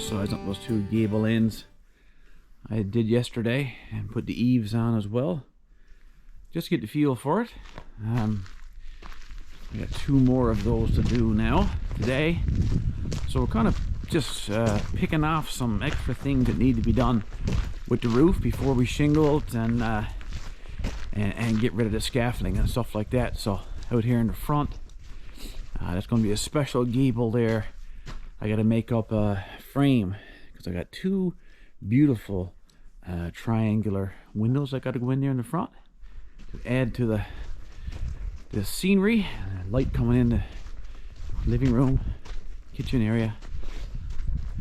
size up those two gable ends I did yesterday and put the eaves on as well, just to get the feel for it. I got two more of those to do now today, so we're kind of just picking off some extra things that need to be done with the roof before we shingle it and get rid of the scaffolding and stuff like that. So out here in the front, that's going to be a special gable there. I got to make up a frame because I got two beautiful triangular windows I got to go in there in the front to add to the scenery. Light coming in the living room, kitchen area,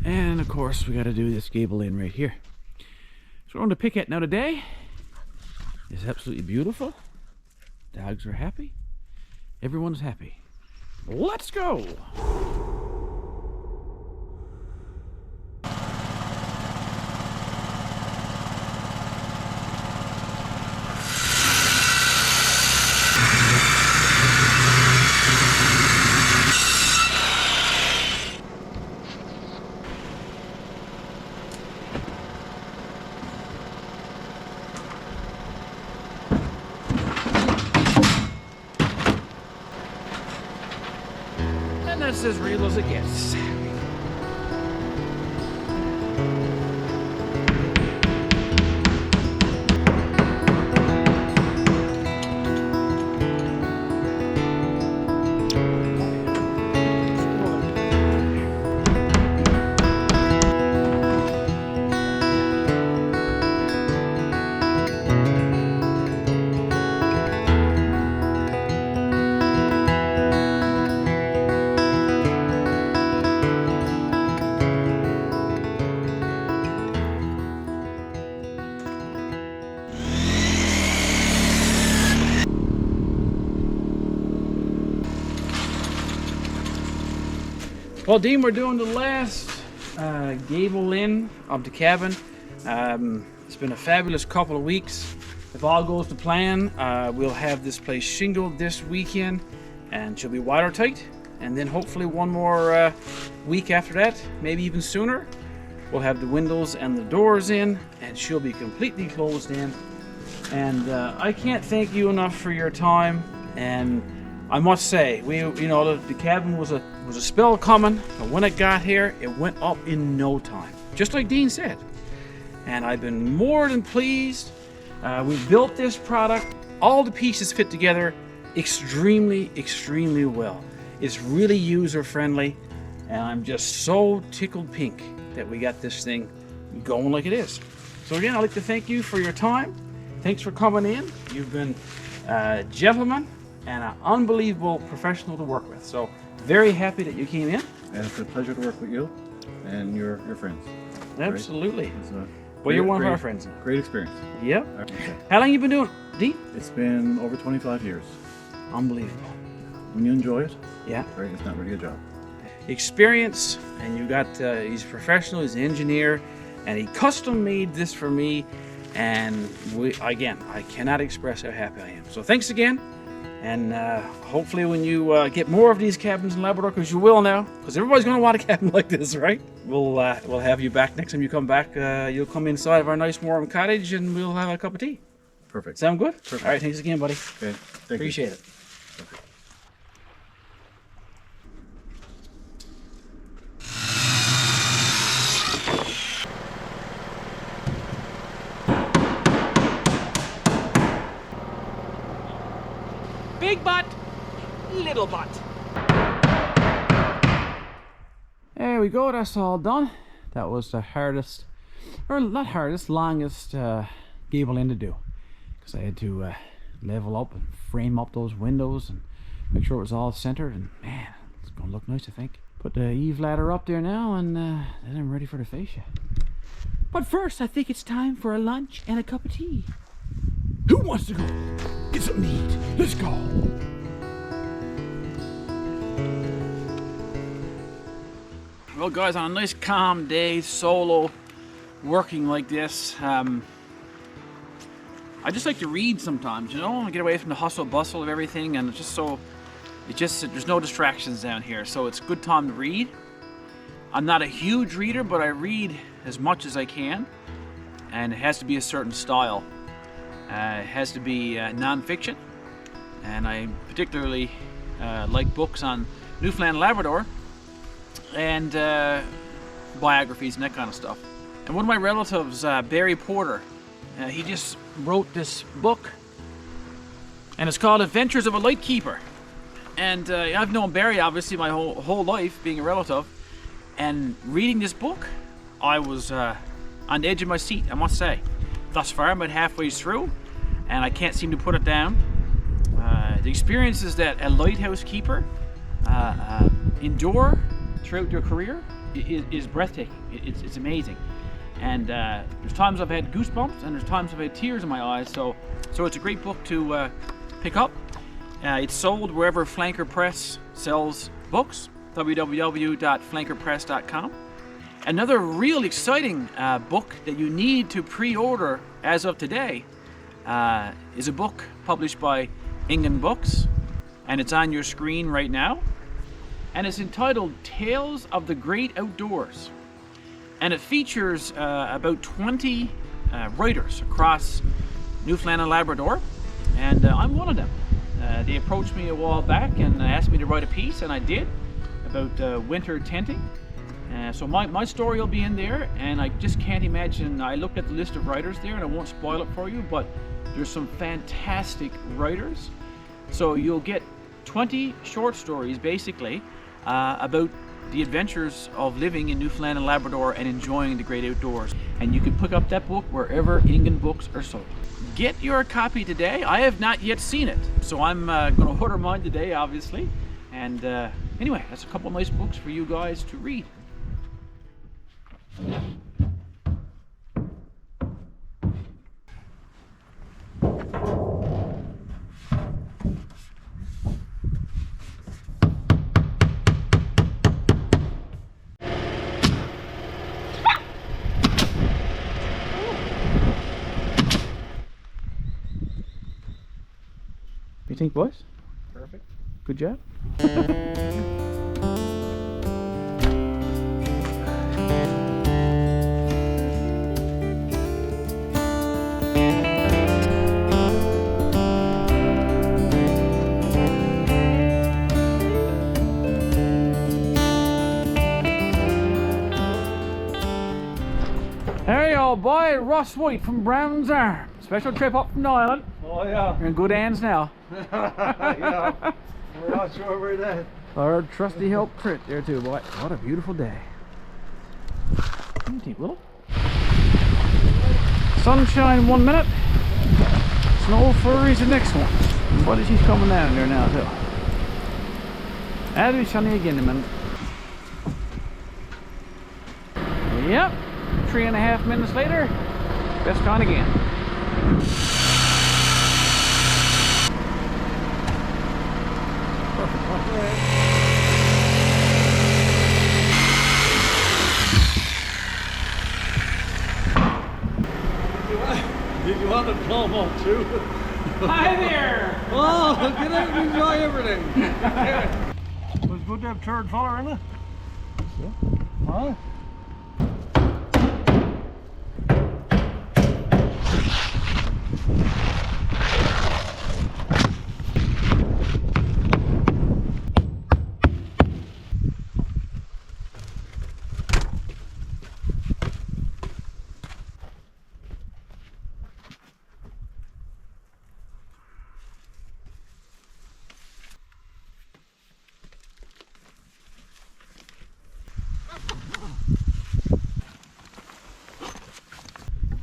and of course we got to do this gable in right here. So we're going to pick it now today. It's absolutely beautiful. Dogs are happy. Everyone's happy. Let's go. And that's as real as it gets. Well, Dean, we're doing the last gable in of the cabin. It's been a fabulous couple of weeks. If all goes to plan, we'll have this place shingled this weekend, and she'll be watertight. And then hopefully one more week after that, maybe even sooner, we'll have the windows and the doors in, and she'll be completely closed in. And I can't thank you enough for your time. And I must say, the cabin was a spell coming, but when it got here, it went up in no time, just like Dean said. And I've been more than pleased. We built this product, all the pieces fit together extremely, extremely well. It's really user-friendly, and I'm just so tickled pink that we got this thing going like it is. So again, I'd like to thank you for your time. Thanks for coming in. You've been a gentleman and an unbelievable professional to work with. So very happy that you came in. And it's a pleasure to work with you and your friends. Absolutely. Well, you're one of our friends. Great experience. Yep. Okay. How long you been doing it, Dean? It's been over 25 years. Unbelievable. When you enjoy it, yeah, right, it's not really a job. Experience, and you got, he's a professional, he's an engineer, and he custom made this for me. And I cannot express how happy I am. So thanks again. And hopefully when you get more of these cabins in Labrador, because you will now, because everybody's going to want a cabin like this, right? We'll have you back next time you come back. You'll come inside of our nice warm cottage and we'll have a cup of tea. Perfect. Sound good? Perfect. All right, thanks again, buddy. Okay, thank you. Appreciate it. Okay. Big butt, little butt. There we go, that's all done. That was the hardest, or not hardest, longest gable end to do. Because I had to level up and frame up those windows and make sure it was all centered. And man, it's going to look nice, I think. Put the eave ladder up there now, and then I'm ready for the fascia. But first, I think it's time for a lunch and a cup of tea. Who wants to go get something to eat? Let's go. Well, guys, on a nice calm day, solo, working like this, I just like to read sometimes, you know, and get away from the hustle bustle of everything, and there's no distractions down here, so it's a good time to read. I'm not a huge reader, but I read as much as I can, and it has to be a certain style. It has to be non-fiction, and I particularly like books on Newfoundland and Labrador, and biographies and that kind of stuff. And one of my relatives, Barry Porter, he just wrote this book, and it's called Adventures of a Lightkeeper. And I've known Barry obviously my whole life, being a relative, and reading this book, I was on the edge of my seat, I must say. Thus far, I'm about halfway through, and I can't seem to put it down. The experiences that a lighthouse keeper endure throughout their career is breathtaking. It's amazing. And there's times I've had goosebumps, and there's times I've had tears in my eyes. So it's a great book to pick up. It's sold wherever Flanker Press sells books. www.flankerpress.com. Another real exciting book that you need to pre-order as of today is a book published by Ingen Books, and it's on your screen right now, and it's entitled Tales of the Great Outdoors, and it features about 20 writers across Newfoundland and Labrador, and I'm one of them. They approached me a while back and asked me to write a piece, and I did, about winter tenting. So my story will be in there, and I just can't imagine. I looked at the list of writers there, and I won't spoil it for you, but there's some fantastic writers. So you'll get 20 short stories, basically, about the adventures of living in Newfoundland and Labrador and enjoying the great outdoors. And you can pick up that book wherever Ingen Books are sold. Get your copy today. I have not yet seen it, so I'm going to order mine today, obviously. And anyway, that's a couple of nice books for you guys to read. You think, boys? Perfect. Good job. Hey, old boy, Ross White from Brown's Arm. Special trip up from the island. Oh yeah. You're in good hands now. Yeah. We're not sure where that. Our trusty help Crit there too, boy. What a beautiful day. What do you think, Willow? Sunshine 1 minute, snow flurries the next one. And buddy, she's coming down there now too. That'll be sunny again in a minute. Yep, 3.5 minutes later, best con again. Perfect. Did you want to blow them up too? Hi there! Oh, get out and enjoy everything. It was good to have third fella, isn't it? Yeah. Huh?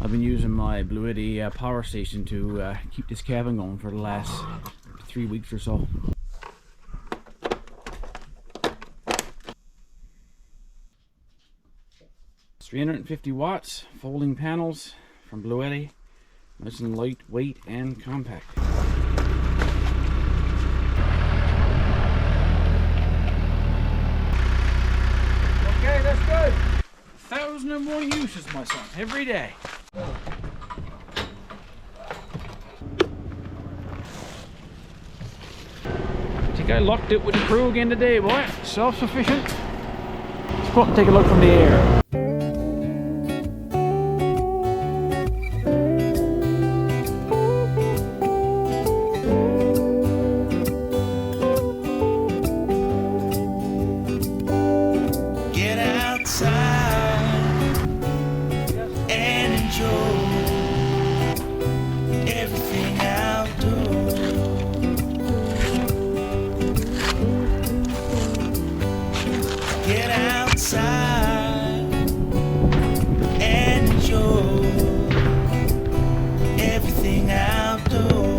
I've been using my Blue Eddy power station to keep this cabin going for the last 3 weeks or so. It's 350 watts, folding panels from Blue Eddy. Nice and lightweight and compact. Okay, that's good. 1,000 or more uses, my son, every day. I think I lucked it with the crew again today, boy. Self-sufficient. Let's go up and take a look from the air. Get outside and enjoy everything outdoors. Get outside and enjoy everything outdoors.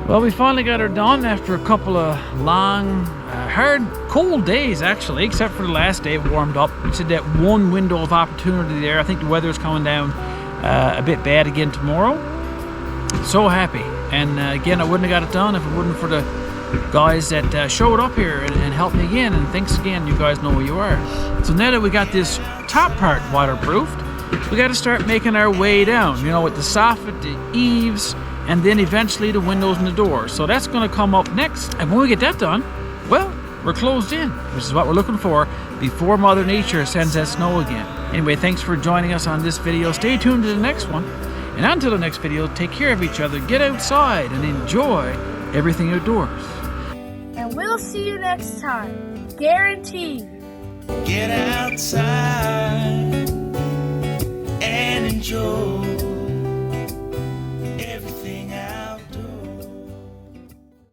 Well, we finally got her done after a couple of long, hard, cold days actually, except for the last day it warmed up. We said that one window of opportunity there. I think the weather's coming down a bit bad again tomorrow. So happy. And again, I wouldn't have got it done if it wasn't for the guys that showed up here and helped me again. And thanks again, you guys know who you are. So now that we got this top part waterproofed, we got to start making our way down, you know, with the soffit, the eaves, and then eventually the windows and the doors. So that's going to come up next. And when we get that done, well, we're closed in, which is what we're looking for before Mother Nature sends that snow again. Anyway, thanks for joining us on this video. Stay tuned to the next one. And until the next video, take care of each other, get outside, and enjoy everything outdoors. And we'll see you next time. Guaranteed. Get outside and enjoy